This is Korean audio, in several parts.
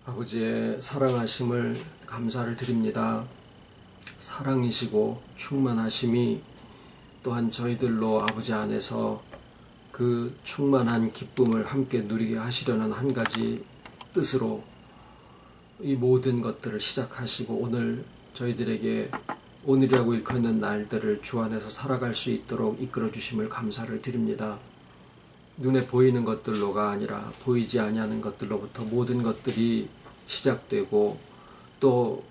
아버지의 사랑하심을 감사를 드립니다. 사랑이시고 충만하심이 또한 저희들로 아버지 안에서 그 충만한 기쁨을 함께 누리게 하시려는 한 가지 뜻으로 이 모든 것들을 시작하시고 오늘 저희들에게 오늘이라고 일컫는 날들을 주 안에서 살아갈 수 있도록 이끌어 주심을 감사를 드립니다. 눈에 보이는 것들로가 아니라 보이지 아니하는 것들로부터 모든 것들이 시작되고 또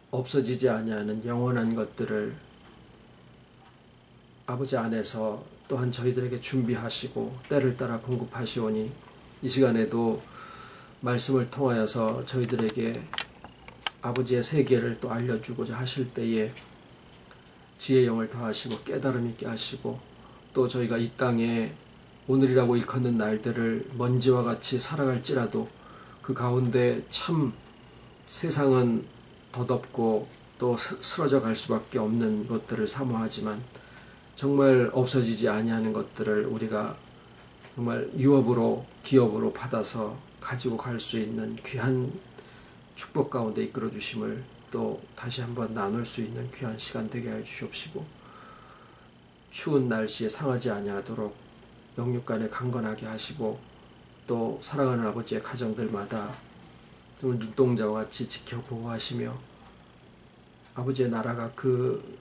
없어지지 아니하는 영원한 것들을 아버지 안에서 또한 저희들에게 준비하시고 때를 따라 공급하시오니 이 시간에도 말씀을 통하여서 저희들에게 아버지의 세계를 또 알려주고자 하실 때에 지혜의 영을 더하시고 깨달음 있게 하시고 또 저희가 이 땅에 오늘이라고 일컫는 날들을 먼지와 같이 살아갈지라도 그 가운데 참 세상은 더덥고 또 쓰러져 갈 수밖에 없는 것들을 사모하지만 정말 없어지지 아니하는 것들을 우리가 정말 유업으로 기업으로 받아서 가지고 갈 수 있는 귀한 축복 가운데 이끌어 주심을 또 다시 한번 나눌 수 있는 귀한 시간 되게 해 주시옵시고 추운 날씨에 상하지 아니하도록 영육간에 강건하게 하시고 또 사랑하는 아버지의 가정들마다 눈동자와 같이 지켜 보호하시며 아버지의 나라가 그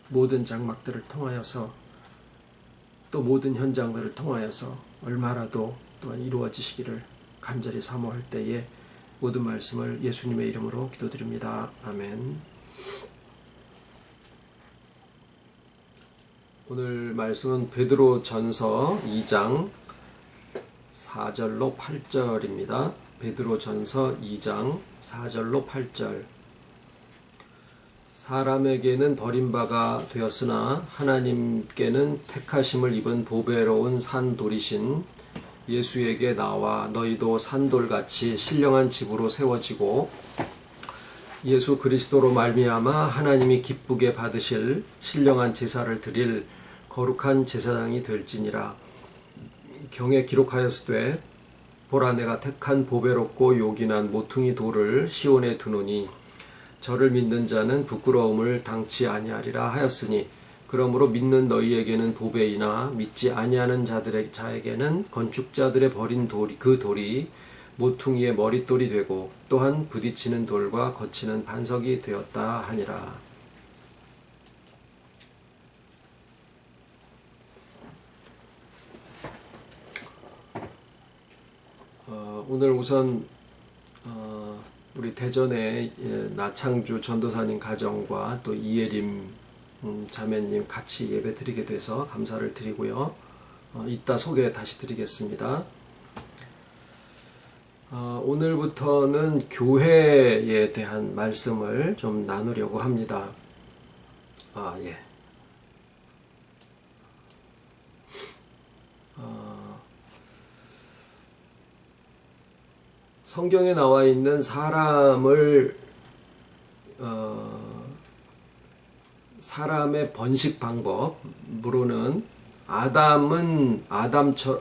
모든 장막들을 통하여서 또 모든 현장들을 통하여서 얼마라도 또한 이루어지시기를 간절히 사모할 때에 모든 말씀을 예수님의 이름으로 기도드립니다. 아멘. 오늘 말씀은 베드로 전서 2장 4절로 8절입니다. 베드로 전서 2장 4절로 8절. 사람에게는 버림바가 되었으나 하나님께는 택하심을 입은 보배로운 산돌이신 예수에게 나와 너희도 산돌같이 신령한 집으로 세워지고 예수 그리스도로 말미암아 하나님이 기쁘게 받으실 신령한 제사를 드릴 거룩한 제사장이 될지니라. 경에 기록하였으되 보라 내가 택한 보배롭고 요긴한 모퉁이 돌을 시온에 두노니 저를 믿는 자는 부끄러움을 당치 아니하리라 하였으니 그러므로 믿는 너희에게는 보배이나 믿지 아니하는 자에게는 건축자들의 버린 돌이 그 돌이 모퉁이의 머릿돌이 되고 또한 부딪히는 돌과 거치는 반석이 되었다 하니라. 오늘 우선 우리 대전의 나창주 전도사님 가정과 또 이예림 자매님 같이 예배 드리게 돼서 감사를 드리고요. 이따 소개 다시 드리겠습니다. 오늘부터는 교회에 대한 말씀을 좀 나누려고 합니다. 예. 성경에 나와 있는 사람의 번식 방법으로는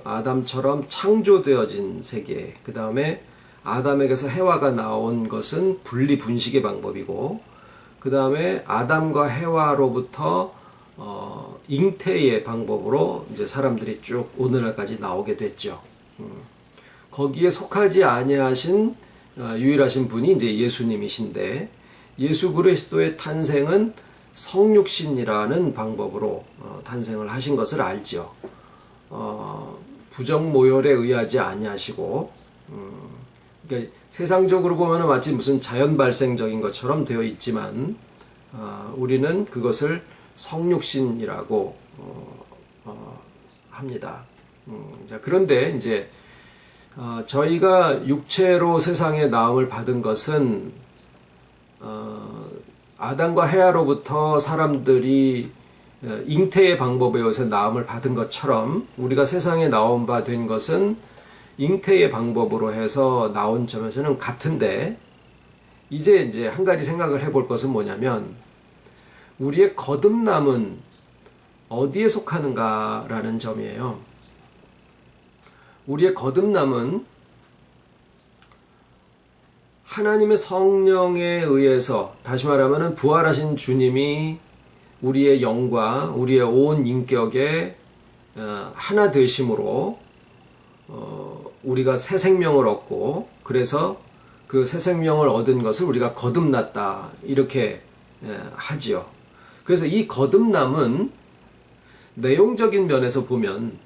아담처럼 창조되어진 세계, 그 다음에 아담에게서 해와가 나온 것은 분리 분식의 방법이고, 그 다음에 아담과 해와로부터 잉태의 방법으로 이제 사람들이 쭉 오늘날까지 나오게 됐죠. 거기에 속하지 아니하신 유일하신 분이 이제 예수님이신데, 예수 그리스도의 탄생은 성육신이라는 방법으로 탄생을 하신 것을 알죠. 부정모혈에 의하지 아니하시고, 그러니까 세상적으로 보면 마치 무슨 자연 발생적인 것처럼 되어 있지만, 우리는 그것을 성육신이라고 합니다. 자, 그런데 이제 저희가 육체로 세상에 나음을 받은 것은 아담과 해와로부터 사람들이 잉태의 방법에 의해서 나음을 받은 것처럼 우리가 세상에 나온 바 된 것은 잉태의 방법으로 해서 나온 점에서는 같은데, 이제 한 가지 생각을 해볼 것은 뭐냐면 우리의 거듭남은 어디에 속하는가라는 점이에요. 우리의 거듭남은 하나님의 성령에 의해서, 다시 말하면 부활하신 주님이 우리의 영과 우리의 온 인격에 하나 되심으로 우리가 새 생명을 얻고, 그래서 그 새 생명을 얻은 것을 우리가 거듭났다 이렇게 하지요. 그래서 이 거듭남은 내용적인 면에서 보면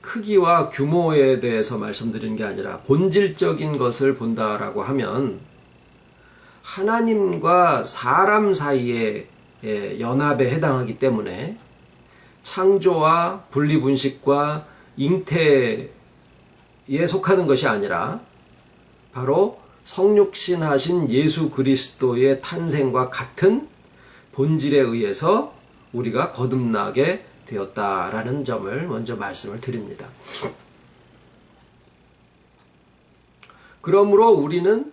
크기와 규모에 대해서 말씀드리는 게 아니라 본질적인 것을 본다라고 하면 하나님과 사람 사이의 연합에 해당하기 때문에 창조와 분리분식과 잉태에 속하는 것이 아니라 바로 성육신하신 예수 그리스도의 탄생과 같은 본질에 의해서 우리가 거듭나게 되었다라는 점을 먼저 말씀을 드립니다. 그러므로 우리는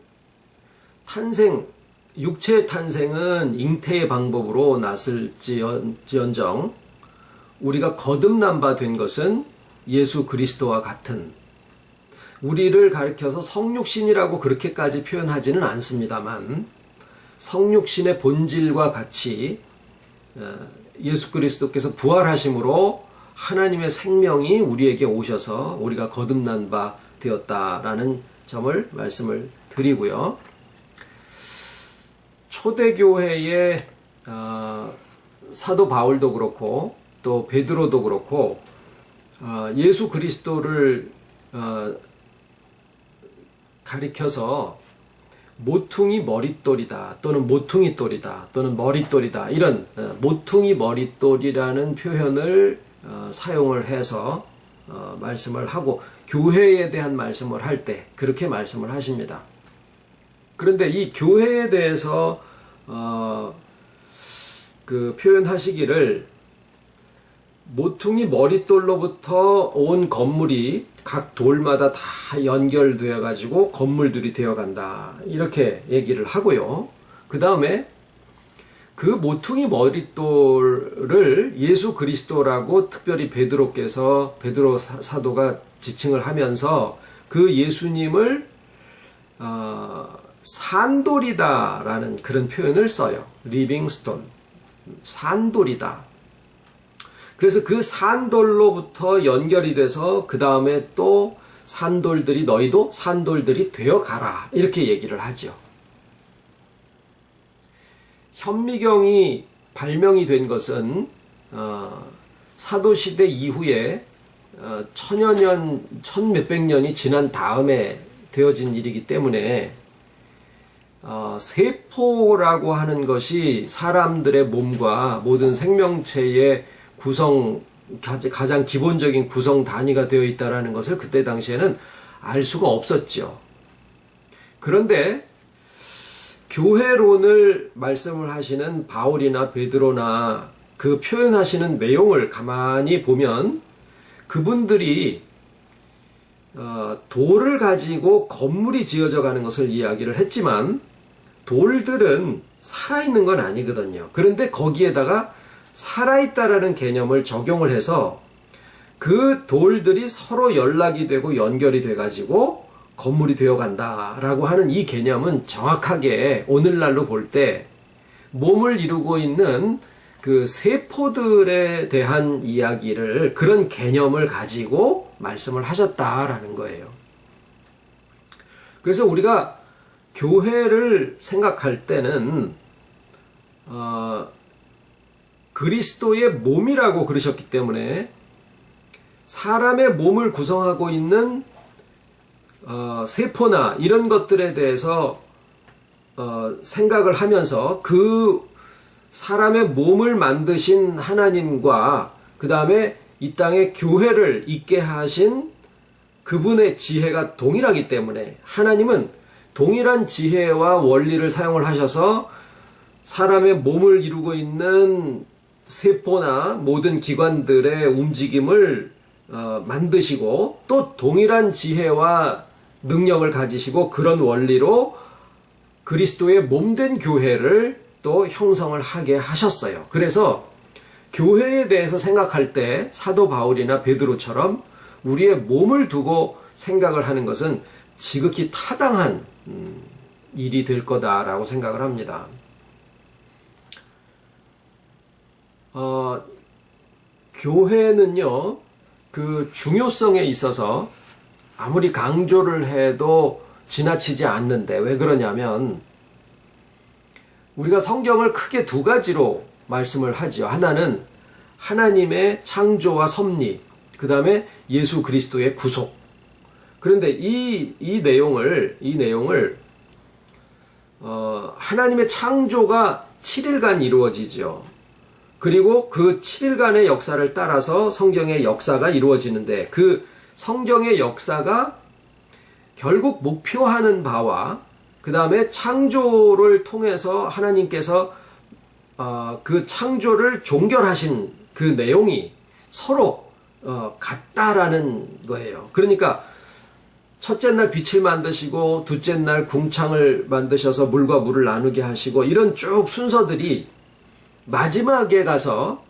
육체의 탄생은 잉태의 방법으로 났을지언정 우리가 거듭난 바 된 것은 예수 그리스도와 같은, 우리를 가리켜서 성육신이라고 그렇게까지 표현하지는 않습니다만 성육신의 본질과 같이 예수 그리스도께서 부활하심으로 하나님의 생명이 우리에게 오셔서 우리가 거듭난 바 되었다라는 점을 말씀을 드리고요. 초대교회의 사도 바울도 그렇고 또 베드로도 그렇고 예수 그리스도를 가리켜서 모퉁이 머릿돌이다 또는 모퉁이 돌이다 또는 머릿돌이다, 이런 모퉁이 머릿돌이라는 표현을 사용을 해서 말씀을 하고 교회에 대한 말씀을 할 때 그렇게 말씀을 하십니다. 그런데 이 교회에 대해서 그 표현하시기를 모퉁이 머릿돌로부터 온 건물이 각 돌마다 다 연결되어 가지고 건물들이 되어 간다 이렇게 얘기를 하고요. 그 다음에 그 모퉁이 머릿돌을 예수 그리스도라고 특별히 베드로 사도가 지칭을 하면서 그 예수님을 산돌이다라는 그런 표현을 써요. 리빙스톤, 산돌이다. 그래서 그 산돌로부터 연결이 돼서 그 다음에 또 산돌들이 너희도 산돌들이 되어 가라 이렇게 얘기를 하죠. 현미경이 발명이 된 것은 사도시대 이후에 천몇백 년이 지난 다음에 되어진 일이기 때문에 세포라고 하는 것이 사람들의 몸과 모든 생명체의 가장 기본적인 구성 단위가 되어 있다는 것을 그때 당시에는 알 수가 없었죠. 그런데 교회론을 말씀을 하시는 바울이나 베드로나 그 표현하시는 내용을 가만히 보면 그분들이 돌을 가지고 건물이 지어져 가는 것을 이야기를 했지만 돌들은 살아있는 건 아니거든요. 그런데 거기에다가 살아있다라는 개념을 적용을 해서 그 돌들이 서로 연락이 되고 연결이 돼가지고 건물이 되어간다라고 하는 이 개념은 정확하게 오늘날로 볼 때 몸을 이루고 있는 그 세포들에 대한 이야기를, 그런 개념을 가지고 말씀을 하셨다라는 거예요. 그래서 우리가 교회를 생각할 때는 그리스도의 몸이라고 그러셨기 때문에 사람의 몸을 구성하고 있는 세포나 이런 것들에 대해서 생각을 하면서 그 사람의 몸을 만드신 하나님과 그 다음에 이 땅에 교회를 있게 하신 그분의 지혜가 동일하기 때문에 하나님은 동일한 지혜와 원리를 사용을 하셔서 사람의 몸을 이루고 있는 세포나 모든 기관들의 움직임을 만드시고 또 동일한 지혜와 능력을 가지시고 그런 원리로 그리스도의 몸된 교회를 또 형성을 하게 하셨어요. 그래서 교회에 대해서 생각할 때 사도 바울이나 베드로처럼 우리의 몸을 두고 생각을 하는 것은 지극히 타당한 일이 될 거다라고 생각을 합니다. 교회는요, 그 중요성에 있어서 아무리 강조를 해도 지나치지 않는데, 왜 그러냐면 우리가 성경을 크게 두 가지로 말씀을 하지요. 하나는 하나님의 창조와 섭리, 그 다음에 예수 그리스도의 구속. 그런데 이 내용을 하나님의 창조가 7일간 이루어지죠. 그리고 그 7일간의 역사를 따라서 성경의 역사가 이루어지는데, 그 성경의 역사가 결국 목표하는 바와 그 다음에 창조를 통해서 하나님께서 그 창조를 종결하신 그 내용이 서로 같다라는 거예요. 그러니까 첫째 날 빛을 만드시고 둘째 날 궁창을 만드셔서 물과 물을 나누게 하시고, 이런 쭉 순서들이 마지막에 가서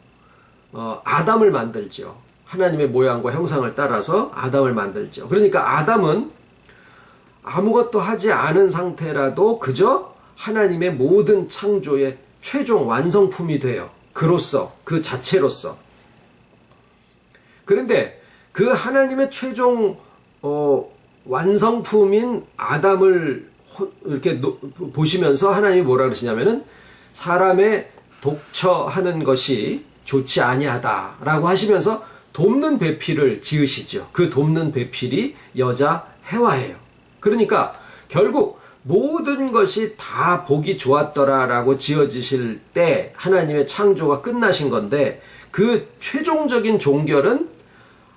아담을 만들죠. 하나님의 모양과 형상을 따라서 아담을 만들죠. 그러니까 아담은 아무것도 하지 않은 상태라도 그저 하나님의 모든 창조의 최종 완성품이 돼요. 그로서, 그 자체로서. 그런데 그 하나님의 최종 완성품인 아담을 이렇게 보시면서 하나님이 뭐라 그러시냐면은 사람의 독처하는 것이 좋지 아니하다라고 하시면서 돕는 배필을 지으시죠. 그 돕는 배필이 여자 해와예요. 그러니까 결국 모든 것이 다 보기 좋았더라라고 지어지실 때 하나님의 창조가 끝나신 건데, 그 최종적인 종결은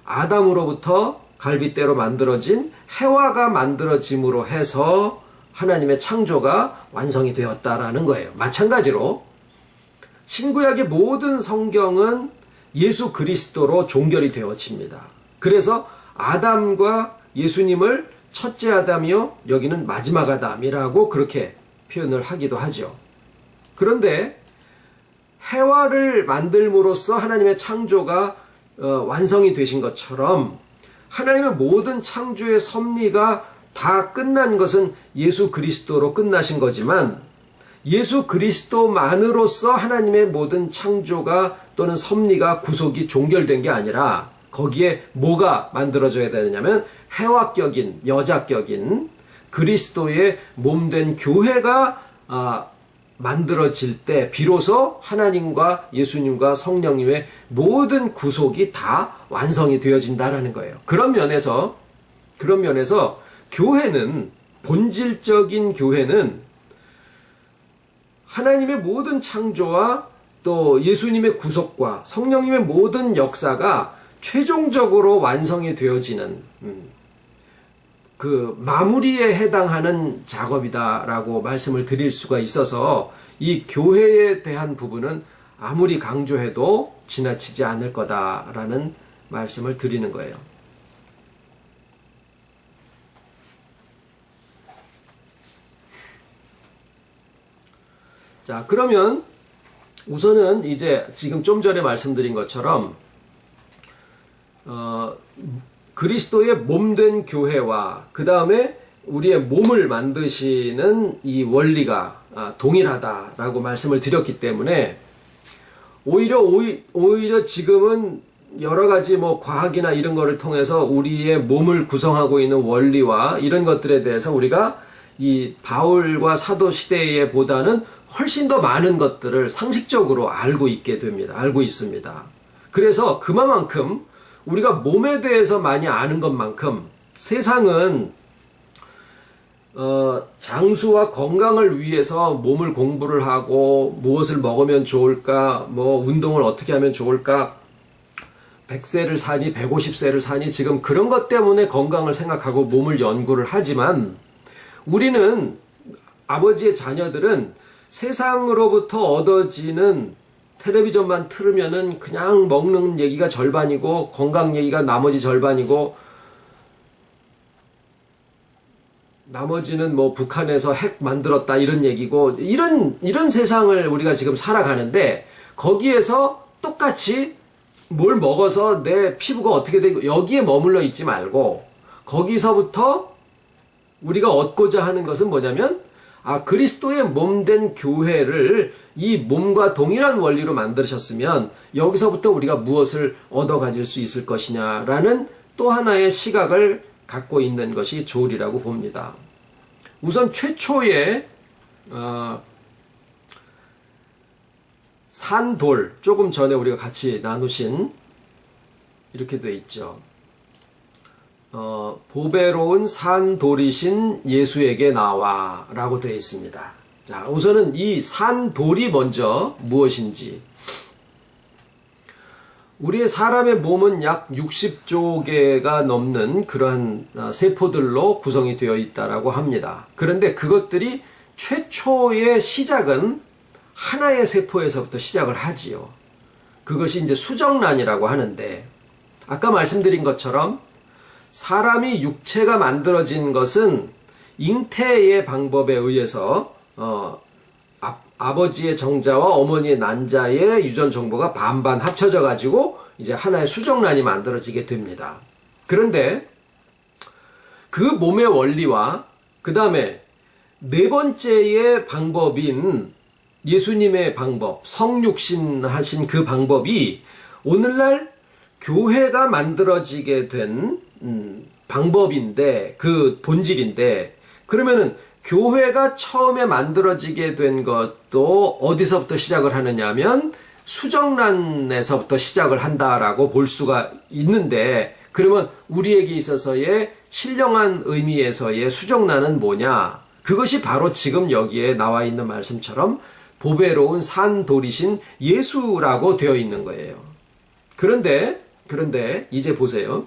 아담으로부터 갈빗대로 만들어진 해와가 만들어짐으로 해서 하나님의 창조가 완성이 되었다라는 거예요. 마찬가지로 신구약의 모든 성경은 예수 그리스도로 종결이 되어집니다. 그래서 아담과 예수님을 첫째 아담이요, 여기는 마지막 아담이라고 그렇게 표현을 하기도 하죠. 그런데 해와를 만들므로써 하나님의 창조가 완성이 되신 것처럼 하나님의 모든 창조의 섭리가 다 끝난 것은 예수 그리스도로 끝나신 거지만, 예수 그리스도만으로서 하나님의 모든 창조가 또는 섭리가 구속이 종결된 게 아니라 거기에 뭐가 만들어져야 되느냐면 해와격인, 여자격인 그리스도의 몸된 교회가 만들어질 때 비로소 하나님과 예수님과 성령님의 모든 구속이 다 완성이 되어진다는 거예요. 그런 면에서 교회는, 본질적인 교회는 하나님의 모든 창조와 또 예수님의 구속과 성령님의 모든 역사가 최종적으로 완성이 되어지는 그 마무리에 해당하는 작업이다라고 말씀을 드릴 수가 있어서, 이 교회에 대한 부분은 아무리 강조해도 지나치지 않을 거다라는 말씀을 드리는 거예요. 자, 그러면 우선은 이제 지금 좀 전에 말씀드린 것처럼 그리스도의 몸된 교회와 그 다음에 우리의 몸을 만드시는 이 원리가 동일하다라고 말씀을 드렸기 때문에 오히려 지금은 여러 가지 뭐 과학이나 이런 거를 통해서 우리의 몸을 구성하고 있는 원리와 이런 것들에 대해서 우리가 이 바울과 사도 시대에 보다는 훨씬 더 많은 것들을 상식적으로 알고 있게 됩니다. 알고 있습니다. 그래서 그만큼 우리가 몸에 대해서 많이 아는 것만큼 세상은 장수와 건강을 위해서 몸을 공부를 하고 무엇을 먹으면 좋을까, 뭐 운동을 어떻게 하면 좋을까, 100세를 사니 150세를 사니 지금 그런 것 때문에 건강을 생각하고 몸을 연구를 하지만, 우리는, 아버지의 자녀들은 세상으로부터 얻어지는 텔레비전만 틀으면은 그냥 먹는 얘기가 절반이고 건강 얘기가 나머지 절반이고, 나머지는 뭐 북한에서 핵 만들었다 이런 얘기고, 이런 세상을 우리가 지금 살아가는데, 거기에서 똑같이 뭘 먹어서 내 피부가 어떻게 되고 여기에 머물러 있지 말고, 거기서부터 우리가 얻고자 하는 것은 뭐냐면 그리스도의 몸된 교회를 이 몸과 동일한 원리로 만드셨으면 여기서부터 우리가 무엇을 얻어 가질 수 있을 것이냐라는 또 하나의 시각을 갖고 있는 것이 조리라고 봅니다. 우선 최초의 산돌, 조금 전에 우리가 같이 나누신 이렇게 돼 있죠. 보배로운 산돌이신 예수에게 나와 라고 되어 있습니다. 자, 우선은 이 산돌이 먼저 무엇인지. 우리의 사람의 몸은 약 60조 개가 넘는 그러한 세포들로 구성이 되어 있다라고 합니다. 그런데 그것들이 최초의 시작은 하나의 세포에서부터 시작을 하지요. 그것이 이제 수정란이라고 하는데, 아까 말씀드린 것처럼 사람이 육체가 만들어진 것은 잉태의 방법에 의해서 아버지의 정자와 어머니의 난자의 유전 정보가 반반 합쳐져 가지고 이제 하나의 수정란이 만들어지게 됩니다. 그런데 그 몸의 원리와 그 다음에 네 번째의 방법인 예수님의 방법, 성육신 하신 그 방법이 오늘날 교회가 만들어지게 된 방법인데, 그 본질인데, 그러면은 교회가 처음에 만들어지게 된 것도 어디서부터 시작을 하느냐 하면 수정란에서부터 시작을 한다라고 볼 수가 있는데, 그러면 우리에게 있어서의 신령한 의미에서의 수정란은 뭐냐? 그것이 바로 지금 여기에 나와 있는 말씀처럼 보배로운 산돌이신 예수라고 되어 있는 거예요. 그런데 이제 보세요.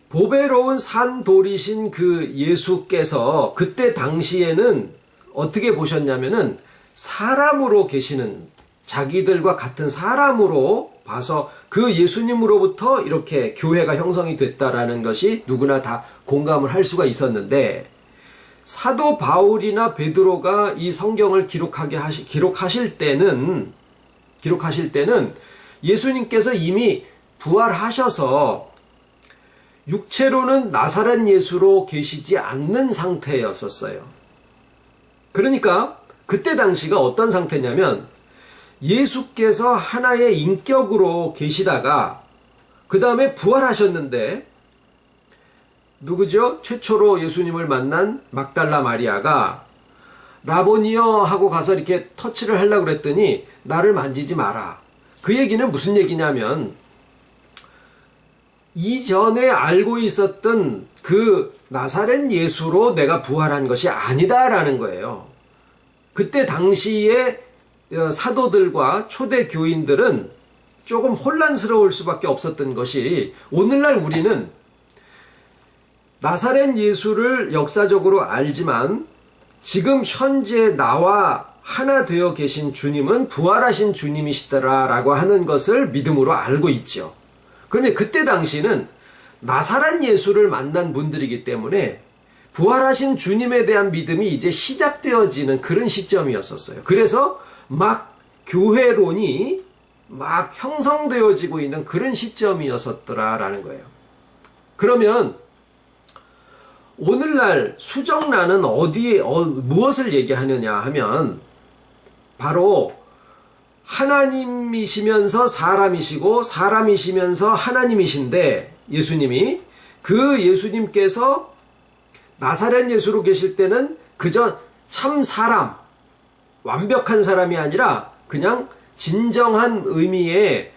보배로운 산돌이신 그 예수께서 그때 당시에는 어떻게 보셨냐면은 사람으로 계시는, 자기들과 같은 사람으로 봐서 그 예수님으로부터 이렇게 교회가 형성이 됐다라는 것이 누구나 다 공감을 할 수가 있었는데, 사도 바울이나 베드로가 이 성경을 기록하실 때는 예수님께서 이미 부활하셔서 육체로는 나사렛 예수로 계시지 않는 상태였었어요. 그러니까 그때 당시가 어떤 상태냐면 예수께서 하나의 인격으로 계시다가 그 다음에 부활하셨는데, 누구죠? 최초로 예수님을 만난 막달라 마리아가 라보니여 하고 가서 이렇게 터치를 하려고 그랬더니 나를 만지지 마라. 그 얘기는 무슨 얘기냐면 이전에 알고 있었던 그 나사렛 예수로 내가 부활한 것이 아니다라는 거예요. 그때 당시에 사도들과 초대 교인들은 조금 혼란스러울 수밖에 없었던 것이, 오늘날 우리는 나사렛 예수를 역사적으로 알지만 지금 현재 나와 하나 되어 계신 주님은 부활하신 주님이시더라라고 하는 것을 믿음으로 알고 있죠. 그런데 그때 당시는 나사렛 예수를 만난 분들이기 때문에 부활하신 주님에 대한 믿음이 이제 시작되어지는 그런 시점이었었어요. 그래서 막 교회론이 막 형성되어지고 있는 그런 시점이었었더라라는 거예요. 그러면 오늘날 수정란은 무엇을 얘기하느냐 하면 바로 하나님이시면서 사람이시고 사람이시면서 하나님이신데, 예수님이 그 예수님께서 나사렛 예수로 계실 때는 그저 참 사람, 완벽한 사람이 아니라 그냥 진정한 의미의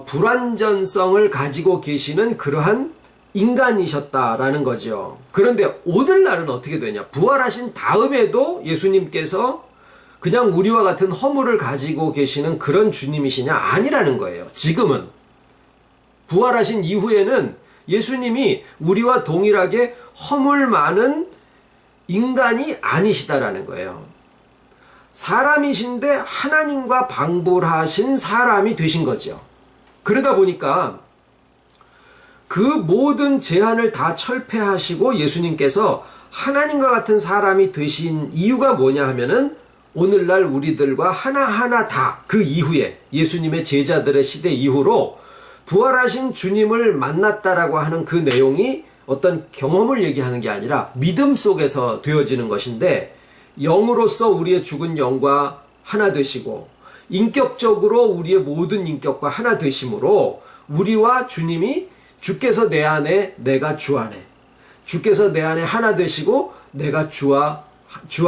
불완전성을 가지고 계시는 그러한 인간이셨다라는 거죠. 그런데 오늘날은 어떻게 되냐? 부활하신 다음에도 예수님께서 그냥 우리와 같은 허물을 가지고 계시는 그런 주님이시냐? 아니라는 거예요. 지금은 부활하신 이후에는 예수님이 우리와 동일하게 허물 많은 인간이 아니시다라는 거예요. 사람이신데 하나님과 방불하신 사람이 되신 거죠. 그러다 보니까 그 모든 제한을 다 철폐하시고 예수님께서 하나님과 같은 사람이 되신 이유가 뭐냐 하면은 오늘날 우리들과 하나하나 다 그 이후에 예수님의 제자들의 시대 이후로 부활하신 주님을 만났다라고 하는 그 내용이 어떤 경험을 얘기하는 게 아니라 믿음 속에서 되어지는 것인데, 영으로서 우리의 죽은 영과 하나 되시고 인격적으로 우리의 모든 인격과 하나 되심으로 우리와 주님이 주께서 내 안에 내가 주 안에, 주께서 내 안에 하나 되시고 내가 주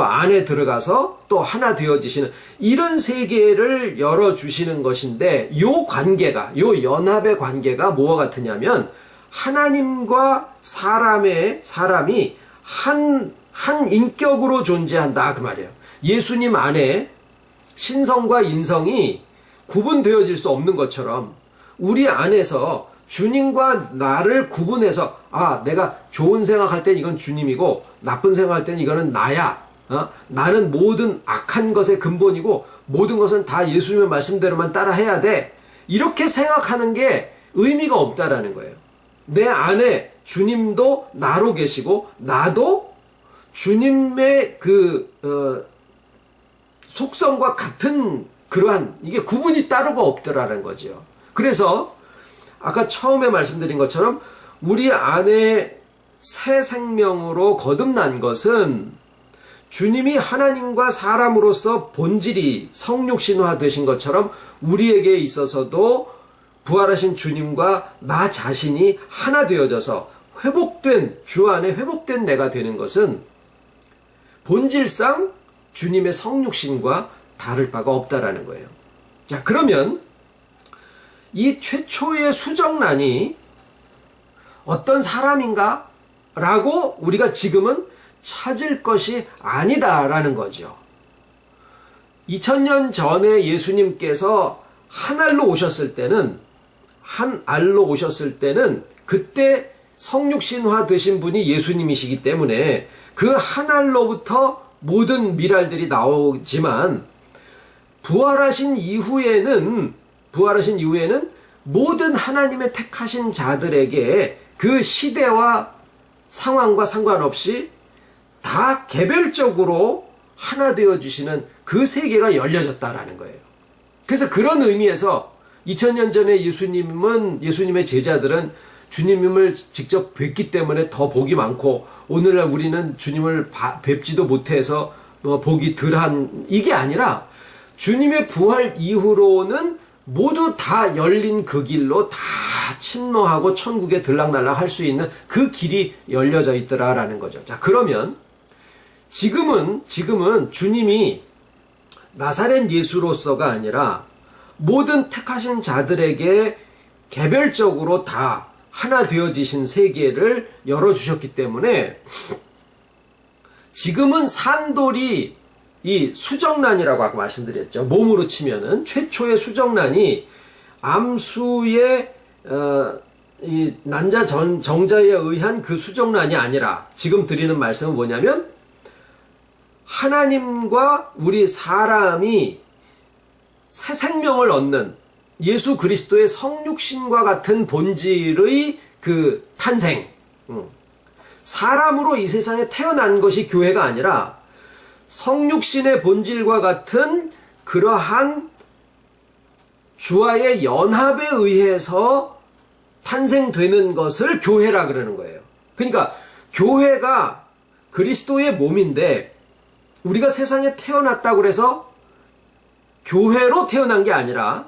안에 들어가서 또 하나 되어지시는 이런 세계를 열어주시는 것인데, 요 관계가, 요 연합의 관계가 뭐와 같으냐면 하나님과 사람이 한 인격으로 존재한다 그 말이에요. 예수님 안에 신성과 인성이 구분되어질 수 없는 것처럼 우리 안에서 주님과 나를 구분해서, 내가 좋은 생각할 땐 이건 주님이고 나쁜 생각할 땐 이거는 나야. 나는 모든 악한 것의 근본이고 모든 것은 다 예수님의 말씀대로만 따라해야 돼. 이렇게 생각하는 게 의미가 없다라는 거예요. 내 안에 주님도 나로 계시고 나도 주님의 속성과 같은 그러한, 이게 구분이 따로가 없더라는 거죠. 그래서 아까 처음에 말씀드린 것처럼 우리 안에 새 생명으로 거듭난 것은 주님이 하나님과 사람으로서 본질이 성육신화 되신 것처럼 우리에게 있어서도 부활하신 주님과 나 자신이 하나 되어져서 주 안에 회복된 내가 되는 것은 본질상 주님의 성육신과 다를 바가 없다라는 거예요. 자, 그러면 이 최초의 수정란이 어떤 사람인가? 라고 우리가 지금은 찾을 것이 아니다라는 거죠. 2000년 전에 예수님께서 한 알로 오셨을 때는 그때 성육신화 되신 분이 예수님이시기 때문에 그 한 알로부터 모든 미랄들이 나오지만, 부활하신 이후에는 모든 하나님의 택하신 자들에게 그 시대와 상황과 상관없이 다 개별적으로 하나 되어주시는 그 세계가 열려졌다라는 거예요. 그래서 그런 의미에서 2000년 전에 예수님의 제자들은 주님을 직접 뵙기 때문에 더 복이 많고, 오늘날 우리는 주님을 뵙지도 못해서 복이 덜한, 이게 아니라 주님의 부활 이후로는 모두 다 열린 그 길로 다 침노하고 천국에 들락날락 할 수 있는 그 길이 열려져 있더라라는 거죠. 자, 그러면 지금은 주님이 나사렛 예수로서가 아니라 모든 택하신 자들에게 개별적으로 다 하나 되어지신 세계를 열어주셨기 때문에 지금은 산돌이 이 수정란이라고 아까 말씀드렸죠. 몸으로 치면은 최초의 수정란이 암수의 이 난자 정자에 의한 그 수정란이 아니라, 지금 드리는 말씀은 뭐냐면 하나님과 우리 사람이 새 생명을 얻는 예수 그리스도의 성육신과 같은 본질의 그 탄생, 사람으로 이 세상에 태어난 것이 교회가 아니라 성육신의 본질과 같은 그러한 주와의 연합에 의해서 탄생되는 것을 교회라 그러는 거예요. 그러니까 교회가 그리스도의 몸인데, 우리가 세상에 태어났다고 해서 교회로 태어난 게 아니라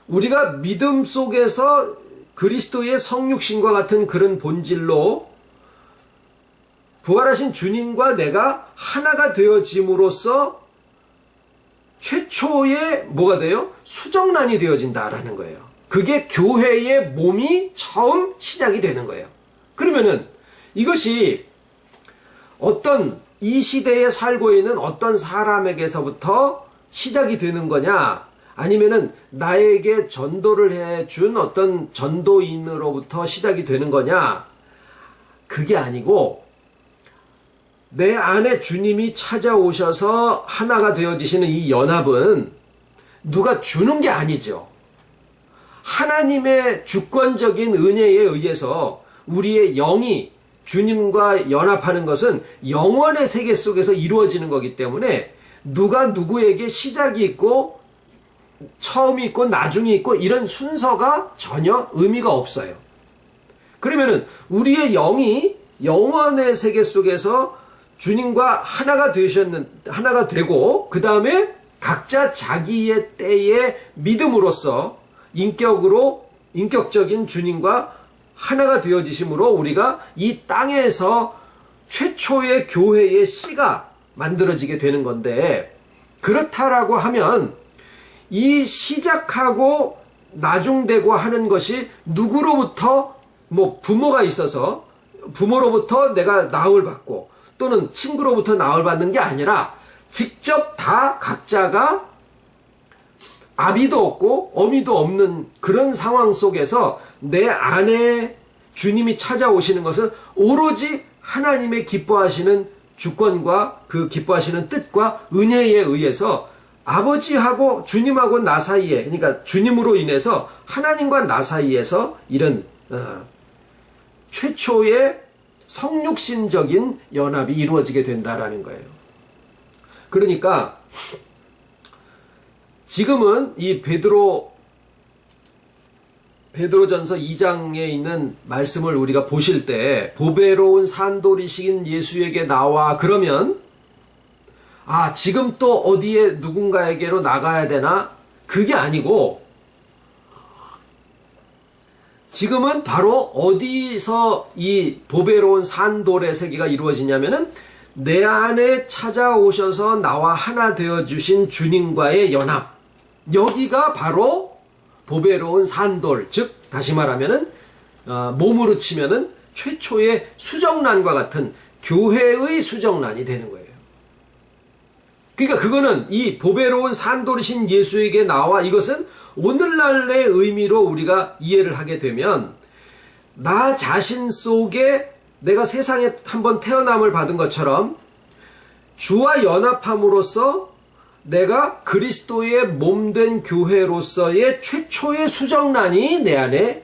우리가 믿음 속에서 그리스도의 성육신과 같은 그런 본질로 부활하신 주님과 내가 하나가 되어짐으로써 최초의 뭐가 돼요? 수정란이 되어진다라는 거예요. 그게 교회의 몸이 처음 시작이 되는 거예요. 그러면은 이것이 어떤 이 시대에 살고 있는 어떤 사람에게서부터 시작이 되는 거냐, 아니면은 나에게 전도를 해준 어떤 전도인으로부터 시작이 되는 거냐, 그게 아니고 내 안에 주님이 찾아오셔서 하나가 되어지시는 이 연합은 누가 주는 게 아니죠. 하나님의 주권적인 은혜에 의해서 우리의 영이 주님과 연합하는 것은 영원의 세계 속에서 이루어지는 거기 때문에 누가 누구에게 시작이 있고 처음이 있고 나중이 있고 이런 순서가 전혀 의미가 없어요. 그러면은 우리의 영이 영원의 세계 속에서 주님과 하나가 되고, 그 다음에 각자 자기의 때의 믿음으로써 인격적인 주님과 하나가 되어지심으로 우리가 이 땅에서 최초의 교회의 씨가 만들어지게 되는 건데, 그렇다라고 하면 이 시작하고 나중되고 하는 것이 누구로부터 부모가 있어서 부모로부터 내가 나을 받고 또는 친구로부터 나을 받는 게 아니라 직접 다 각자가 아비도 없고 어미도 없는 그런 상황 속에서 내 안에 주님이 찾아오시는 것은 오로지 하나님의 기뻐하시는 주권과 그 기뻐하시는 뜻과 은혜에 의해서 아버지하고 주님하고 나 사이에, 그러니까 주님으로 인해서 하나님과 나 사이에서 이런 최초의 성육신적인 연합이 이루어지게 된다라는 거예요. 그러니까 지금은 이 베드로전서 2장에 있는 말씀을 우리가 보실 때 보배로운 산돌이신 예수에게 나와 그러면 지금 또 어디에 누군가에게로 나가야 되나? 그게 아니고 지금은 바로 어디서 이 보배로운 산돌의 세계가 이루어지냐면은 내 안에 찾아오셔서 나와 하나 되어주신 주님과의 연합, 여기가 바로 보배로운 산돌, 즉 다시 말하면은 몸으로 치면은 최초의 수정란과 같은 교회의 수정란이 되는 거예요. 그러니까 그거는 이 보배로운 산돌이신 예수에게 나와, 이것은 오늘날의 의미로 우리가 이해를 하게 되면 나 자신 속에 내가 세상에 한번 태어남을 받은 것처럼 주와 연합함으로써 내가 그리스도의 몸된 교회로서의 최초의 수정란이 내 안에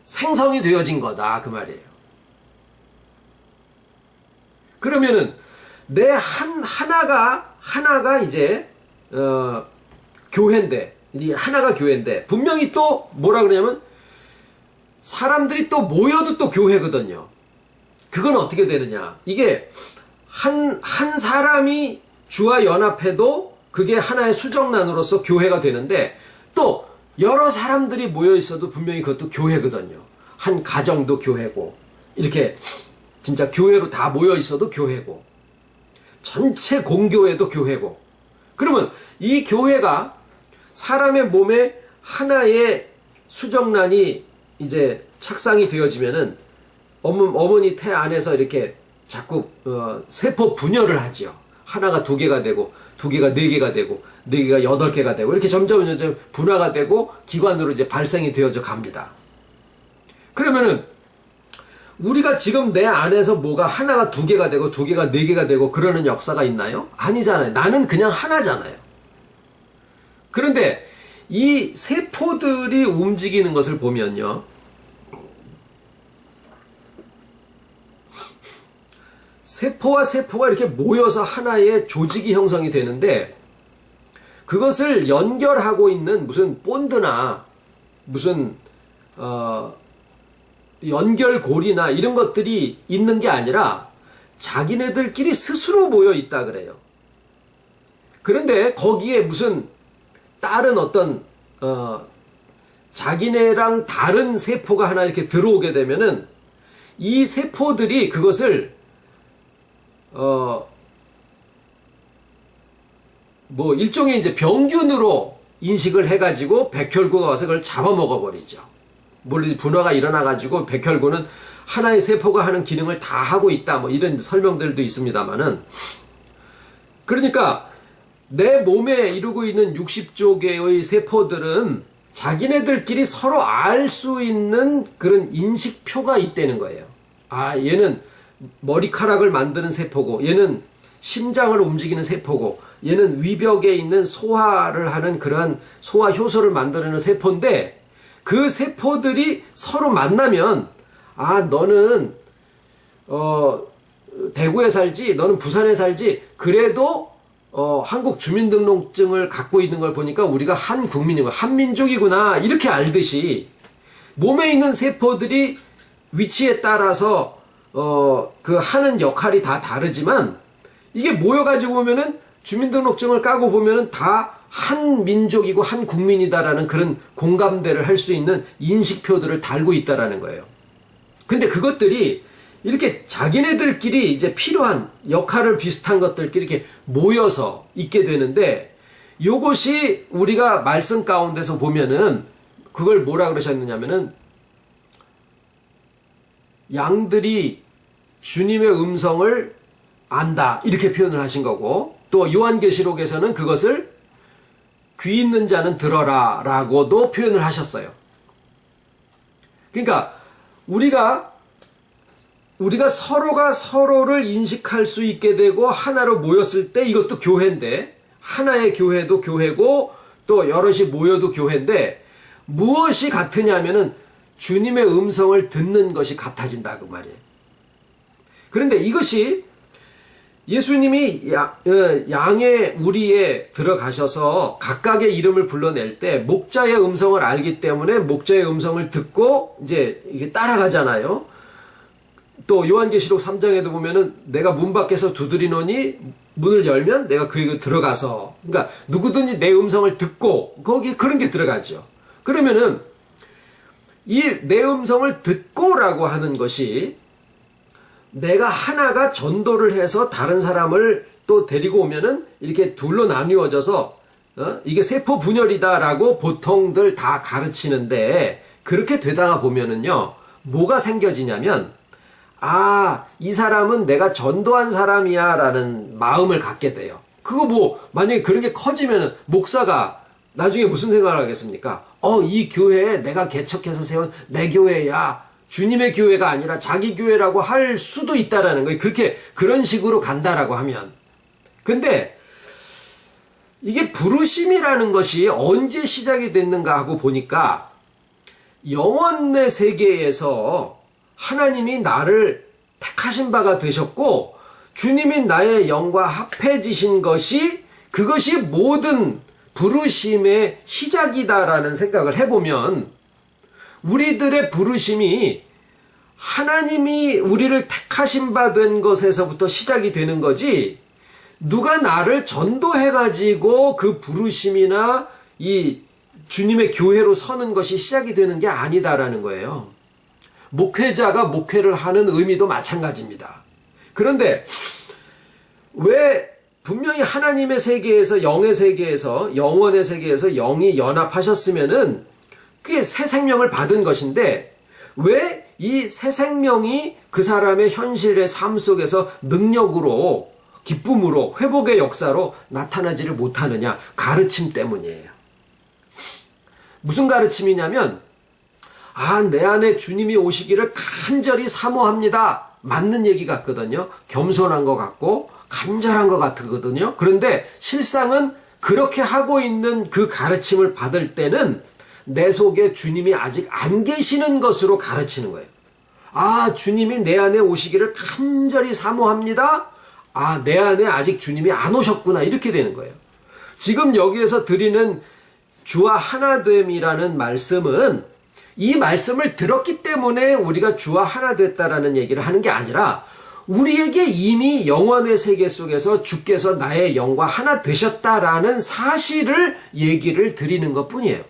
생성이 되어진 거다, 그 말이에요. 그러면은 내 하나가 이제 교회인데, 이 하나가 교회인데 분명히 또 뭐라 그러냐면 사람들이 또 모여도 또 교회거든요. 그건 어떻게 되느냐, 이게 한 사람이 주와 연합해도 그게 하나의 수정란으로서 교회가 되는데, 또 여러 사람들이 모여 있어도 분명히 그것도 교회거든요. 한 가정도 교회고, 이렇게 진짜 교회로 다 모여 있어도 교회고, 전체 공교회도 교회고. 그러면 이 교회가 사람의 몸에 하나의 수정란이 이제 착상이 되어지면은 어머니 태 안에서 이렇게 자꾸 세포 분열을 하지요. 하나가 2개가 되고, 2개가 4개가 되고, 4개가 8개가 되고, 이렇게 점점 분화가 되고 기관으로 이제 발생이 되어져 갑니다. 그러면은 우리가 지금 내 안에서 뭐가 하나가 2개가 되고 2개가 4개가 되고 그러는 역사가 있나요? 아니잖아요. 나는 그냥 하나잖아요. 그런데 이 세포들이 움직이는 것을 보면요, 세포와 세포가 이렇게 모여서 하나의 조직이 형성이 되는데, 그것을 연결하고 있는 무슨 본드나 무슨 연결고리나 이런 것들이 있는 게 아니라 자기네들끼리 스스로 모여 있다 그래요. 그런데 거기에 무슨 다른 어떤 자기네랑 다른 세포가 하나 이렇게 들어오게 되면은 이 세포들이 그것을 일종의 이제 병균으로 인식을 해가지고 백혈구가 와서 그걸 잡아먹어 버리죠. 물론 분화가 일어나가지고 백혈구는 하나의 세포가 하는 기능을 다 하고 있다, 이런 설명들도 있습니다만은, 그러니까 내 몸에 이루고 있는 60조 개의 세포들은 자기네들끼리 서로 알 수 있는 그런 인식표가 있다는 거예요. 얘는 머리카락을 만드는 세포고, 얘는 심장을 움직이는 세포고, 얘는 위벽에 있는 소화를 하는 그러한 소화 효소를 만드는 세포인데, 그 세포들이 서로 만나면 너는 대구에 살지, 너는 부산에 살지, 그래도 한국 주민등록증을 갖고 있는 걸 보니까 우리가 한 국민이고 한민족이구나, 이렇게 알듯이 몸에 있는 세포들이 위치에 따라서 그 하는 역할이 다 다르지만 이게 모여가지고 보면은 주민등록증을 까고 보면은 다 한 민족이고 한 국민이다라는 그런 공감대를 할 수 있는 인식표들을 달고 있다라는 거예요. 근데 그것들이 이렇게 자기네들끼리 이제 필요한 역할을 비슷한 것들끼리 이렇게 모여서 있게 되는데, 요것이 우리가 말씀 가운데서 보면은 그걸 뭐라 그러셨느냐면은 양들이 주님의 음성을 안다 이렇게 표현을 하신 거고, 또 요한계시록에서는 그것을 귀 있는 자는 들어라 라고도 표현을 하셨어요. 그러니까 우리가 서로가 서로를 인식할 수 있게 되고 하나로 모였을 때 이것도 교회인데, 하나의 교회도 교회고 또 여럿이 모여도 교회인데, 무엇이 같으냐면은 주님의 음성을 듣는 것이 같아진다 그 말이에요. 그런데 이것이 예수님이 양의 우리에 들어가셔서 각각의 이름을 불러낼 때 목자의 음성을 알기 때문에 목자의 음성을 듣고 이제 이게 따라가잖아요. 또 요한계시록 3장에도 보면은 내가 문 밖에서 두드리노니 문을 열면 내가 그에게 들어가서, 그러니까 누구든지 내 음성을 듣고, 거기 그런 게 들어가죠. 그러면은 이 내 음성을 듣고라고 하는 것이 내가 하나가 전도를 해서 다른 사람을 또 데리고 오면은 이렇게 둘로 나뉘어져서 이게 세포 분열이다라고 보통들 다 가르치는데, 그렇게 되다가 보면은요 뭐가 생겨지냐면, 아, 이 사람은 내가 전도한 사람이야 라는 마음을 갖게 돼요. 그거 뭐 만약에 그런 게 커지면은 목사가 나중에 무슨 생각을 하겠습니까? 이 교회에 내가 개척해서 세운 내 교회야, 주님의 교회가 아니라 자기 교회라고 할 수도 있다라는 거예요. 그런 식으로 간다라고 하면. 근데 이게 부르심이라는 것이 언제 시작이 됐는가 하고 보니까, 영원의 세계에서 하나님이 나를 택하신 바가 되셨고 주님이 나의 영과 합해지신 것이, 그것이 모든 부르심의 시작이다라는 생각을 해보면, 우리들의 부르심이 하나님이 우리를 택하신 바 된 것에서부터 시작이 되는 거지, 누가 나를 전도해가지고 그 부르심이나 이 주님의 교회로 서는 것이 시작이 되는 게 아니다라는 거예요. 목회자가 목회를 하는 의미도 마찬가지입니다. 그런데 왜 분명히 하나님의 세계에서, 영의 세계에서, 영원의 세계에서 영이 연합하셨으면은 그게 새 생명을 받은 것인데, 왜 이 새 생명이 그 사람의 현실의 삶 속에서 능력으로, 기쁨으로, 회복의 역사로 나타나지를 못하느냐? 가르침 때문이에요. 무슨 가르침이냐면, 내 안에 주님이 오시기를 간절히 사모합니다. 맞는 얘기 같거든요. 겸손한 것 같고 간절한 것 같거든요. 그런데 실상은 그렇게 하고 있는 그 가르침을 받을 때는 내 속에 주님이 아직 안 계시는 것으로 가르치는 거예요. 주님이 내 안에 오시기를 간절히 사모합니다. 내 안에 아직 주님이 안 오셨구나. 이렇게 되는 거예요. 지금 여기에서 드리는 주와 하나됨이라는 말씀은, 이 말씀을 들었기 때문에 우리가 주와 하나 됐다라는 얘기를 하는 게 아니라, 우리에게 이미 영원의 세계 속에서 주께서 나의 영과 하나 되셨다라는 사실을 얘기를 드리는 것 뿐이에요.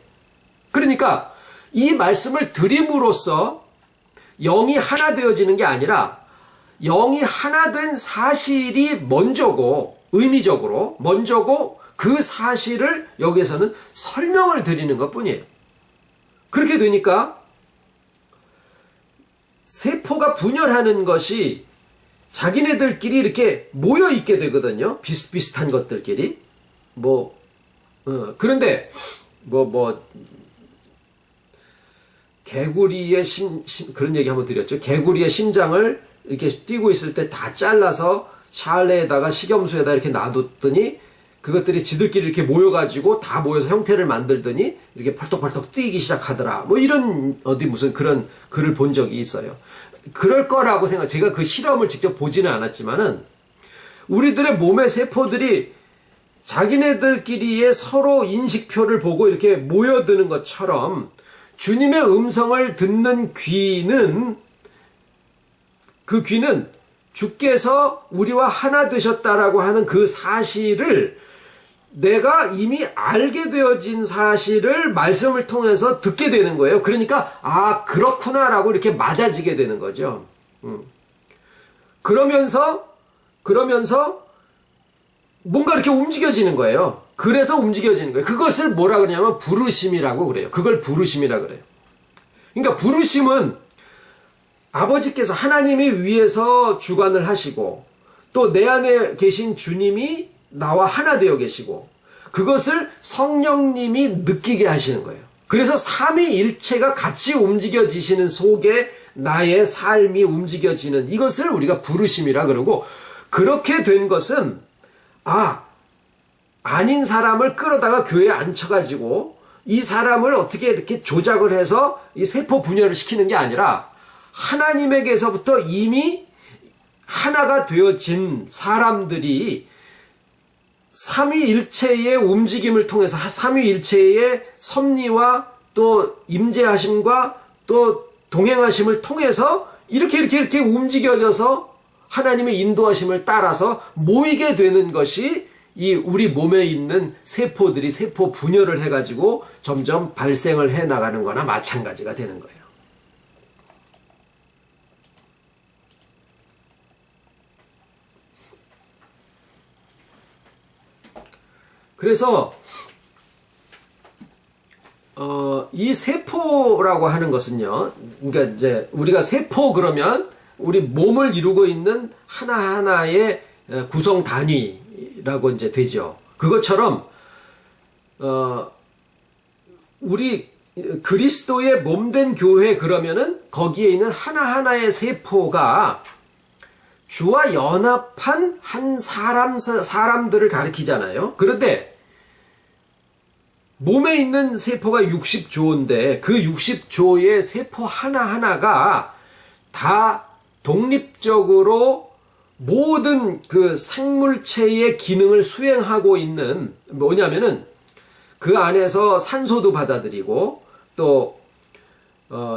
그러니까 이 말씀을 드림으로써 영이 하나 되어지는 게 아니라, 영이 하나 된 사실이 먼저고, 의미적으로 먼저고, 그 사실을 여기에서는 설명을 드리는 것 뿐이에요. 그렇게 되니까 세포가 분열하는 것이 자기네들끼리 이렇게 모여 있게 되거든요. 비슷비슷한 것들끼리. 그런데 개구리의 그런 얘기 한번 드렸죠. 개구리의 심장을 이렇게 뛰고 있을 때 다 잘라서 샬레에다가 식염수에다 이렇게 놔뒀더니 그것들이 지들끼리 이렇게 모여가지고 다 모여서 형태를 만들더니 이렇게 펄떡펄떡 뛰기 시작하더라. 이런 무슨 그런 글을 본 적이 있어요. 그럴 거라고 제가 그 실험을 직접 보지는 않았지만은, 우리들의 몸의 세포들이 자기네들끼리의 서로 인식표를 보고 이렇게 모여드는 것처럼 주님의 음성을 듣는 귀는, 그 귀는 주께서 우리와 하나 되셨다라고 하는 그 사실을, 내가 이미 알게 되어진 사실을 말씀을 통해서 듣게 되는 거예요. 그러니까 아, 그렇구나라고 이렇게 맞아지게 되는 거죠. 그러면서 뭔가 이렇게 움직여지는 거예요. 그래서 움직여지는 거예요. 그것을 뭐라 그러냐면 부르심이라고 그래요. 그걸 부르심이라 그래요. 그러니까 부르심은 아버지께서, 하나님이 위에서 주관을 하시고 또 내 안에 계신 주님이 나와 하나 되어 계시고 그것을 성령님이 느끼게 하시는 거예요. 그래서 삼위일체가 같이 움직여지시는 속에 나의 삶이 움직여지는, 이것을 우리가 부르심이라 그러고, 그렇게 된 것은 아닌 사람을 끌어다가 교회에 앉혀가지고 이 사람을 어떻게 이렇게 조작을 해서 이 세포 분열을 시키는 게 아니라, 하나님에게서부터 이미 하나가 되어진 사람들이 삼위일체의 움직임을 통해서, 삼위일체의 섭리와 또 임재하심과 또 동행하심을 통해서 이렇게 움직여져서 하나님의 인도하심을 따라서 모이게 되는 것이 이 우리 몸에 있는 세포들이 세포 분열을 해가지고 점점 발생을 해 나가는 거나 마찬가지가 되는 거예요. 그래서 이 세포라고 하는 것은요, 그러니까 이제 우리가 세포 그러면 우리 몸을 이루고 있는 하나하나의 구성 단위라고 이제 되죠. 그것처럼 우리 그리스도의 몸된 교회 그러면은 거기에 있는 하나하나의 세포가 주와 연합한 한 사람들을 가리키잖아요. 그런데 몸에 있는 세포가 60조인데 그 60조의 세포 하나하나가 다 독립적으로 모든 그 생물체의 기능을 수행하고 있는, 뭐냐면은 그 안에서 산소도 받아들이고 또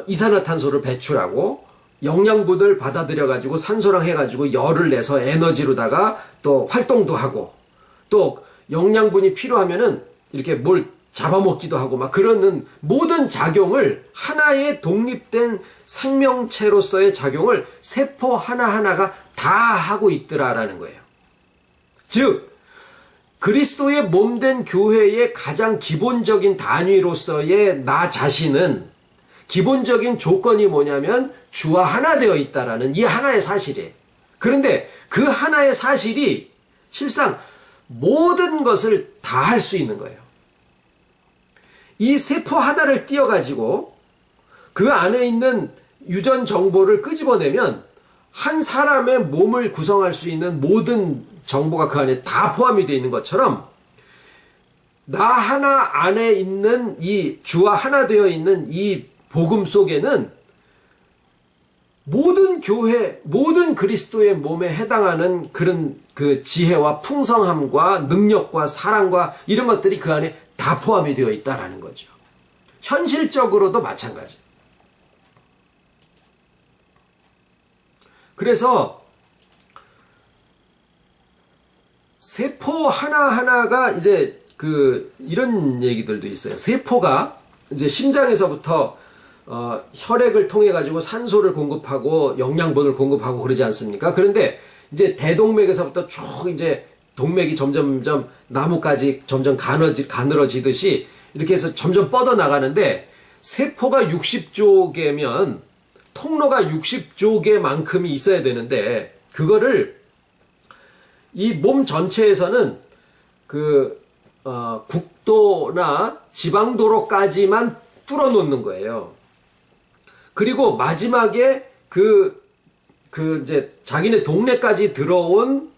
이산화탄소를 배출하고 영양분을 받아들여가지고 산소랑 해가지고 열을 내서 에너지로다가 또 활동도 하고 또 영양분이 필요하면은 이렇게 뭘 잡아먹기도 하고 막 그러는 모든 작용을, 하나의 독립된 생명체로서의 작용을 세포 하나하나가 다 하고 있더라라는 거예요. 즉 그리스도의 몸된 교회의 가장 기본적인 단위로서의 나 자신은 기본적인 조건이 뭐냐면 주와 하나 되어 있다라는 이 하나의 사실이에요. 그런데 그 하나의 사실이 실상 모든 것을 다 할 수 있는 거예요. 이 세포 하나를 띄어가지고 그 안에 있는 유전 정보를 끄집어내면 한 사람의 몸을 구성할 수 있는 모든 정보가 그 안에 다 포함이 되어 있는 것처럼, 나 하나 안에 있는 이 주와 하나 되어 있는 이 복음 속에는 모든 교회, 모든 그리스도의 몸에 해당하는 그런 그 지혜와 풍성함과 능력과 사랑과 이런 것들이 그 안에 다 포함이 되어 있다라는 거죠. 현실적으로도 마찬가지. 그래서 세포 하나하나가 이제 이런 얘기들도 있어요. 세포가 이제 심장에서부터 혈액을 통해 가지고 산소를 공급하고 영양분을 공급하고 그러지 않습니까? 그런데 이제 대동맥에서부터 쭉 이제 동맥이 점점 나무까지 점점 가늘어지듯이 이렇게 해서 점점 뻗어 나가는데, 세포가 60조 개면 통로가 60조 개만큼이 있어야 되는데 그거를 이 몸 전체에서는 국도나 지방도로까지만 뚫어 놓는 거예요. 그리고 마지막에 이제 자기네 동네까지 들어온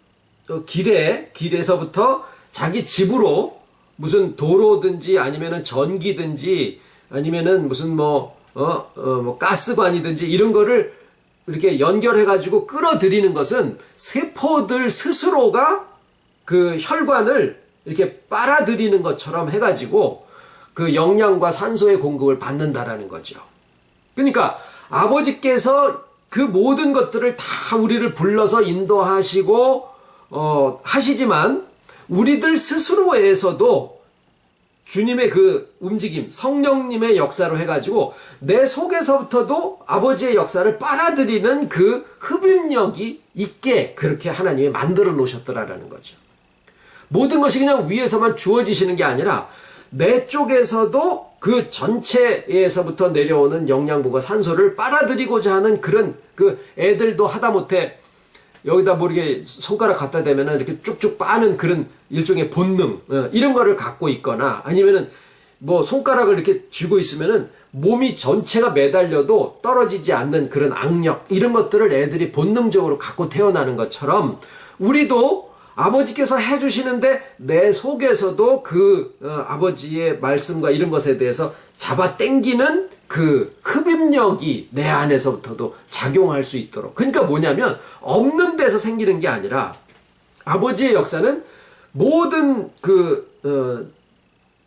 길에서부터 자기 집으로 무슨 도로든지 아니면은 전기든지 아니면은 무슨 뭐 가스관이든지 이런 거를 이렇게 연결해가지고 끌어들이는 것은 세포들 스스로가 그 혈관을 이렇게 빨아들이는 것처럼 해가지고 그 영양과 산소의 공급을 받는다라는 거죠. 그러니까 아버지께서 그 모든 것들을 다 우리를 불러서 인도하시고 하시지만 우리들 스스로에서도 주님의 그 움직임, 성령님의 역사로 해가지고 내 속에서부터도 아버지의 역사를 빨아들이는 그 흡입력이 있게 그렇게 하나님이 만들어 놓으셨더라라는 거죠. 모든 것이 그냥 위에서만 주어지시는 게 아니라 내 쪽에서도 그 전체에서부터 내려오는 영양분과 산소를 빨아들이고자 하는 그런 그 애들도 하다못해 여기다 모르게 손가락 갖다 대면은 이렇게 쭉쭉 빠는 그런 일종의 본능, 이런 거를 갖고 있거나 아니면은 뭐 손가락을 이렇게 쥐고 있으면은 몸이 전체가 매달려도 떨어지지 않는 그런 악력, 이런 것들을 애들이 본능적으로 갖고 태어나는 것처럼 우리도 아버지께서 해주시는데 내 속에서도 그 아버지의 말씀과 이런 것에 대해서 잡아 당기는 그 흡입력이 내 안에서부터도 작용할 수 있도록. 그러니까 뭐냐면 없는 데서 생기는 게 아니라 아버지의 역사는 모든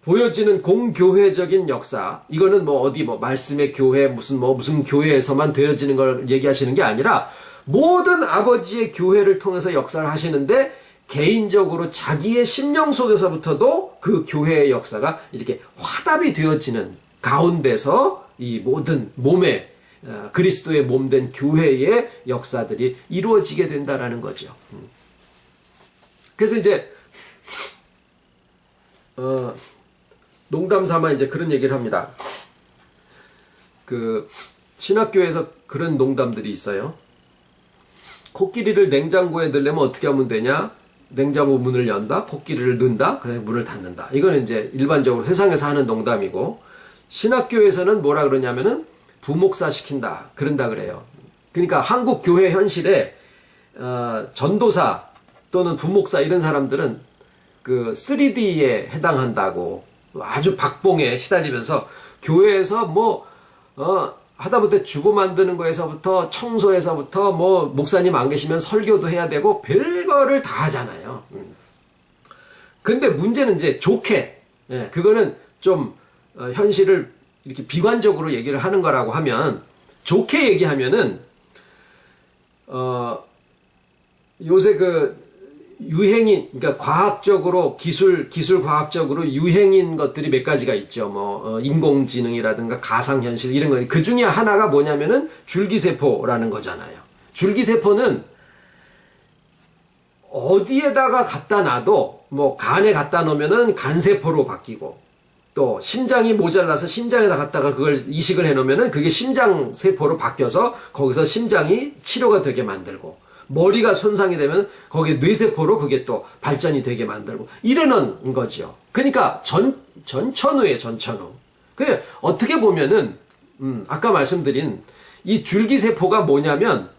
보여지는 공교회적인 역사, 이거는 뭐 어디 뭐 말씀의 교회 무슨 교회에서만 되어지는 걸 얘기하시는 게 아니라 모든 아버지의 교회를 통해서 역사를 하시는데 개인적으로 자기의 심령 속에서부터도 그 교회의 역사가 이렇게 화답이 되어지는 가운데서 이 모든 몸에 그리스도의 몸된 교회의 역사들이 이루어지게 된다라는 거죠. 그래서 이제 농담 삼아 이제 그런 얘기를 합니다. 그 신학교에서 그런 농담들이 있어요. 코끼리를 냉장고에 넣으려면 어떻게 하면 되냐? 냉장고 문을 연다, 코끼리를 넣는다, 그다음에 문을 닫는다. 이거는 이제 일반적으로 세상에서 하는 농담이고, 신학교에서는 뭐라 그러냐면은 부목사 시킨다, 그런다 그래요. 그러니까 한국 교회 현실에 전도사 또는 부목사 이런 사람들은 그 3D에 해당한다고 아주 박봉에 시달리면서 교회에서 하다못해 주고 만드는 거에서부터 청소에서부터 목사님 안 계시면 설교도 해야 되고 별거를 다 하잖아요. 근데 문제는 이제 좋게, 그거는 좀 현실을 이렇게 비관적으로 얘기를 하는 거라고 하면, 좋게 얘기하면은 요새 유행인, 그러니까 과학적으로 기술 과학적으로 유행인 것들이 몇 가지가 있죠. 인공지능이라든가 가상현실 이런 거. 그 중에 하나가 뭐냐면은 줄기세포라는 거잖아요. 줄기세포는 어디에다가 갖다 놔도 간에 갖다 놓으면은 간세포로 바뀌고, 또 심장이 모자라서 심장에다 갖다가 그걸 이식을 해 놓으면은 그게 심장세포로 바뀌어서 거기서 심장이 치료가 되게 만들고, 머리가 손상이 되면 거기에 뇌세포로 그게 또 발전이 되게 만들고 이러는 거죠. 그러니까 전천후예요, 전천후. 근데 어떻게 보면은 아까 말씀드린 이 줄기세포가 뭐냐면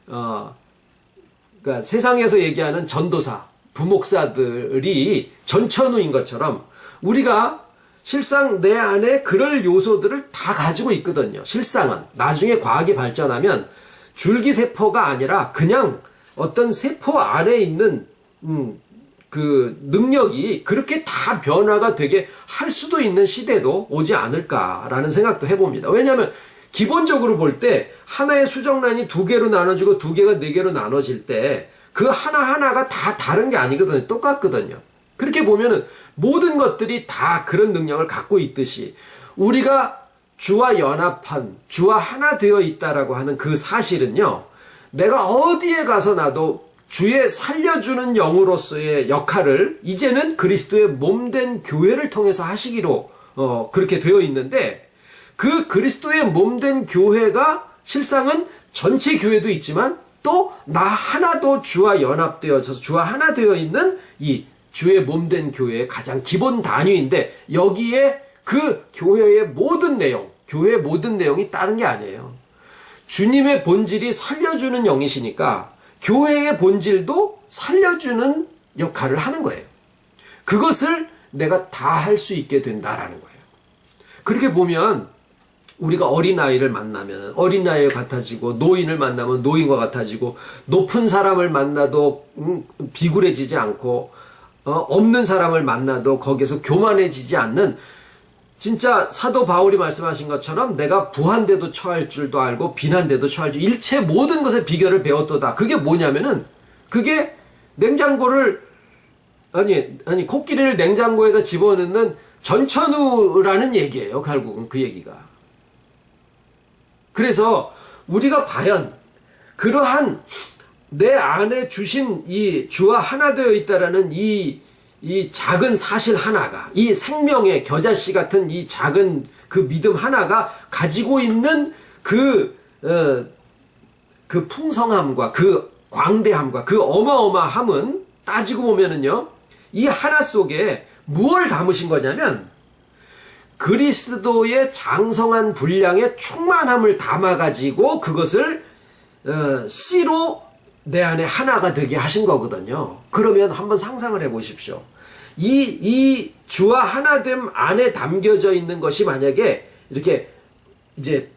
그러니까 세상에서 얘기하는 전도사, 부목사들이 전천후인 것처럼 우리가 실상 내 안에 그럴 요소들을 다 가지고 있거든요. 실상은 나중에 과학이 발전하면 줄기세포가 아니라 그냥 어떤 세포 안에 있는 그 능력이 그렇게 다 변화가 되게 할 수도 있는 시대도 오지 않을까라는 생각도 해봅니다. 왜냐하면 기본적으로 볼 때 하나의 수정란이 두 개로 나눠지고 두 개가 네 개로 나눠질 때 그 하나하나가 다 다른 게 아니거든요. 똑같거든요. 그렇게 보면은 모든 것들이 다 그런 능력을 갖고 있듯이 우리가 주와 연합한, 주와 하나 되어 있다라고 하는 그 사실은요, 내가 어디에 가서 나도 주의 살려주는 영으로서의 역할을 이제는 그리스도의 몸된 교회를 통해서 하시기로 그렇게 되어 있는데, 그 그리스도의 몸된 교회가 실상은 전체 교회도 있지만 또 나 하나도 주와 연합되어서 주와 하나 되어 있는 이 주의 몸된 교회의 가장 기본 단위인데, 여기에 그 교회의 모든 내용, 교회의 모든 내용이 다른 게 아니에요. 주님의 본질이 살려주는 영이시니까 교회의 본질도 살려주는 역할을 하는 거예요. 그것을 내가 다 할 수 있게 된다라는 거예요. 그렇게 보면 우리가 어린아이를 만나면 어린아이 같아지고, 노인을 만나면 노인과 같아지고, 높은 사람을 만나도 비굴해지지 않고, 없는 사람을 만나도 거기서 교만해지지 않는, 진짜 사도 바울이 말씀하신 것처럼 내가 부한데도 처할 줄도 알고 비난데도 처할 줄 일체 모든 것의 비결을 배웠도다. 그게 뭐냐면은 그게 냉장고를 아니 코끼리를 냉장고에다 집어넣는 전천후라는 얘기예요. 결국은 그 얘기가. 그래서 우리가 과연 그러한 내 안에 주신 이 주와 하나 되어 있다라는 이 작은 사실 하나가, 이 생명의 겨자씨 같은 이 작은 그 믿음 하나가 가지고 있는 그 풍성함과 그 광대함과 그 어마어마함은 따지고 보면은요, 이 하나 속에 무엇을 담으신 거냐면 그리스도의 장성한 분량의 충만함을 담아가지고 그것을 씨로 내 안에 하나가 되게 하신 거거든요. 그러면 한번 상상을 해 보십시오. 이 주와 하나됨 안에 담겨져 있는 것이 만약에 이렇게 이제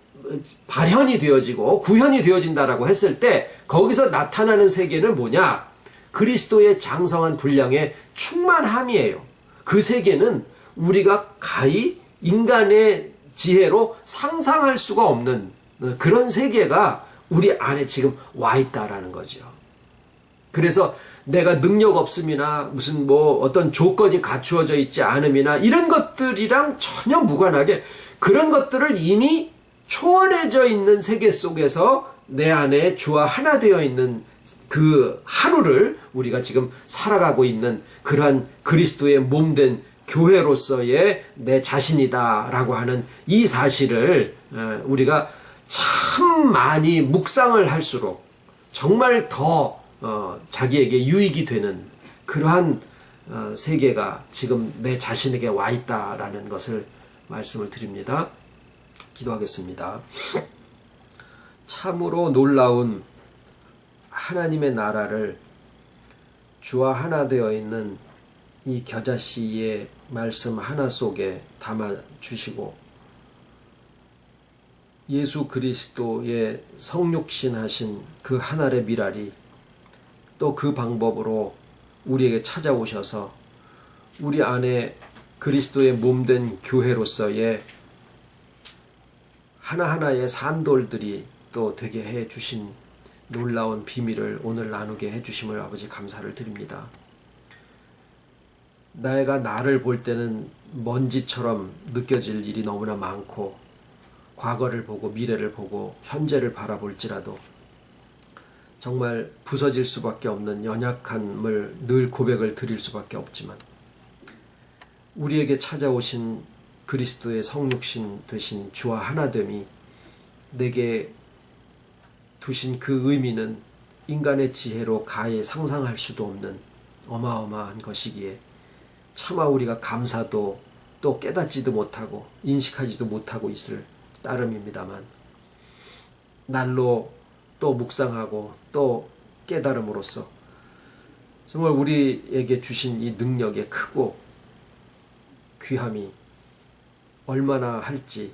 발현이 되어지고 구현이 되어진다라고 했을 때 거기서 나타나는 세계는 뭐냐? 그리스도의 장성한 분량의 충만함이에요. 그 세계는 우리가 가히 인간의 지혜로 상상할 수가 없는 그런 세계가 우리 안에 지금 와 있다라는 거죠. 그래서 내가 능력 없음이나 무슨 어떤 조건이 갖추어져 있지 않음이나 이런 것들이랑 전혀 무관하게 그런 것들을 이미 초월해져 있는 세계 속에서 내 안에 주와 하나 되어 있는 그 하루를 우리가 지금 살아가고 있는 그러한 그리스도의 몸된 교회로서의 내 자신이다라고 하는 이 사실을 우리가 참 많이 묵상을 할수록 정말 더 자기에게 유익이 되는 그러한 세계가 지금 내 자신에게 와 있다라는 것을 말씀을 드립니다. 기도하겠습니다. 참으로 놀라운 하나님의 나라를 주와 하나 되어 있는 이 겨자씨의 말씀 하나 속에 담아 주시고 예수 그리스도의 성육신 하신 그 하늘의 미랄이 또 그 방법으로 우리에게 찾아오셔서 우리 안에 그리스도의 몸된 교회로서의 하나하나의 산돌들이 또 되게 해 주신 놀라운 비밀을 오늘 나누게 해 주심을 아버지 감사를 드립니다. 내가 나를 볼 때는 먼지처럼 느껴질 일이 너무나 많고 과거를 보고 미래를 보고 현재를 바라볼지라도 정말 부서질 수밖에 없는 연약함을 늘 고백을 드릴 수밖에 없지만 우리에게 찾아오신 그리스도의 성육신 되신 주와 하나됨이 내게 두신 그 의미는 인간의 지혜로 가히 상상할 수도 없는 어마어마한 것이기에 차마 우리가 감사도 또 깨닫지도 못하고 인식하지도 못하고 있을 따름입니다만 날로 또 묵상하고 또 깨달음으로써 정말 우리에게 주신 이 능력의 크고 귀함이 얼마나 할지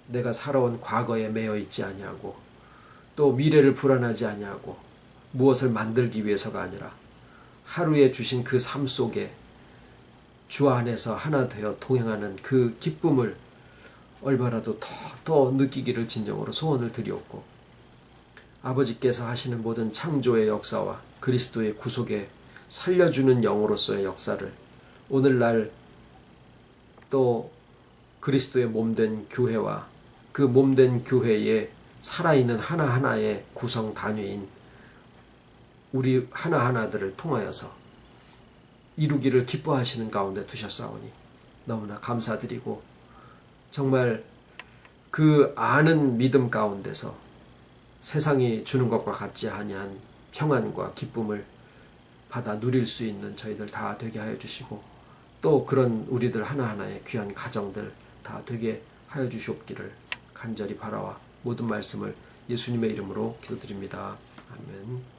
내가 살아온 과거에 매여 있지 아니하고 또 미래를 불안하지 아니하고 무엇을 만들기 위해서가 아니라 하루에 주신 그 삶 속에 주 안에서 하나 되어 동행하는 그 기쁨을 얼마라도 더 느끼기를 진정으로 소원을 드리옵고 아버지께서 하시는 모든 창조의 역사와 그리스도의 구속에 살려주는 영으로서의 역사를 오늘날 또 그리스도의 몸된 교회와 그 몸된 교회에 살아있는 하나하나의 구성 단위인 우리 하나하나들을 통하여서 이루기를 기뻐하시는 가운데 두셨사오니 너무나 감사드리고 정말 그 아는 믿음 가운데서 세상이 주는 것과 같지 아니한 평안과 기쁨을 받아 누릴 수 있는 저희들 다 되게 하여 주시고 또 그런 우리들 하나하나의 귀한 가정들 다 되게 하여 주시옵기를 간절히 바라와 모든 말씀을 예수님의 이름으로 기도드립니다. 아멘.